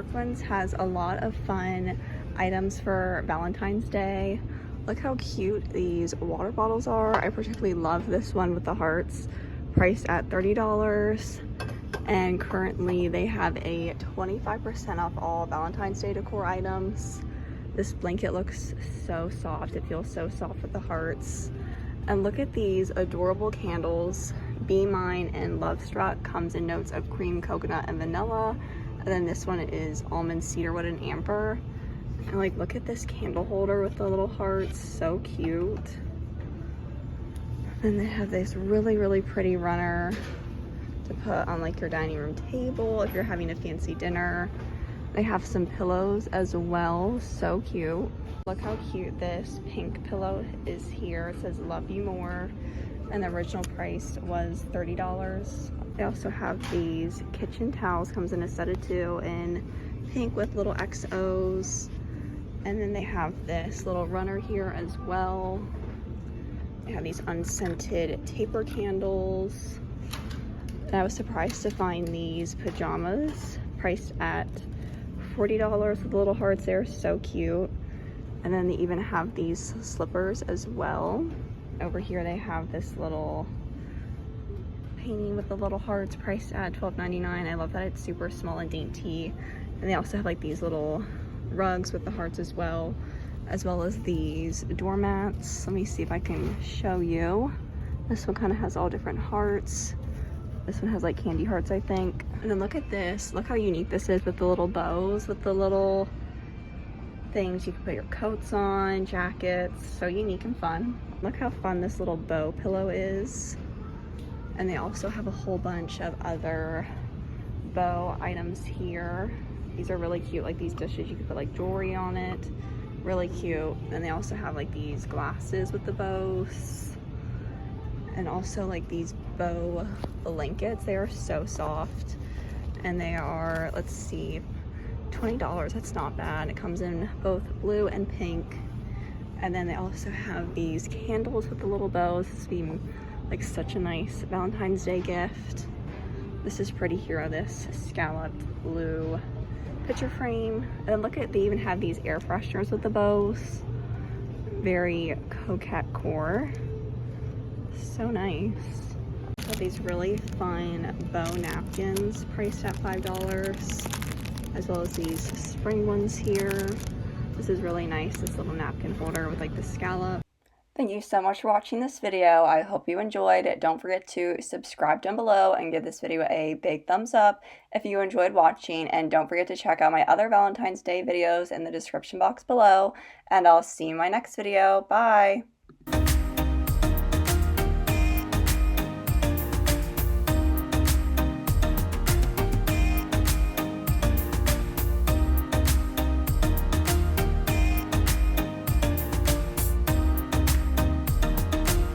Kirkland's has a lot of fun items for Valentine's Day. Look how cute these water bottles are. I particularly love this one with the hearts, priced at $30. And currently they have a 25% off all Valentine's Day decor items. This blanket looks so soft. It feels so soft with the hearts. And look at these adorable candles. Be Mine and Love Struck comes in notes of cream, coconut, and vanilla. And then this one is almond, cedarwood, and amber. And like, look at this candle holder with the little hearts, so cute. Then they have this really, really pretty runner to put on like your dining room table if you're having a fancy dinner. They have some pillows as well, so cute. Look how cute this pink pillow is here. It says love you more, and the original price was $30. They also have these kitchen towels, comes in a set of 2 in pink with little XOs. And then they have this little runner here as well. They have these unscented taper candles. And I was surprised to find these pajamas priced at $40 with little hearts. They're so cute. And then they even have these slippers as well. Over here they have this little painting with the little hearts priced at $12.99. I love that it's super small and dainty. And they also have like these little rugs with the hearts as well as these doormats. Let me see if I can show you. This one kind of has all different hearts. This one has like candy hearts, I think. And then look at this. Look how unique this is with the little bows, with the little things you can put your coats on, jackets. So unique and fun. Look how fun this little bow pillow is. And they also have a whole bunch of other bow items here. These are really cute, like these dishes, you can put like jewelry on it. Really cute. And they also have like these glasses with the bows. And also like these bow blankets. They are so soft. And they are, let's see, $20. That's not bad. It comes in both blue and pink. And then they also have these candles with the little bows. This would be like such a nice Valentine's Day gift. This is pretty here, this scalloped blue picture frame. And look at, they even have these air fresheners with the bows. Very coquette core. So nice. Got these really fun bow napkins priced at $5, as well as these spring ones here. This is really nice, this little napkin holder with like the scallop. Thank you so much for watching this video. I hope you enjoyed it. Don't forget to subscribe down below and give this video a big thumbs up if you enjoyed watching. And don't forget to check out my other Valentine's Day videos in the description box below. And I'll see you in my next video. Bye!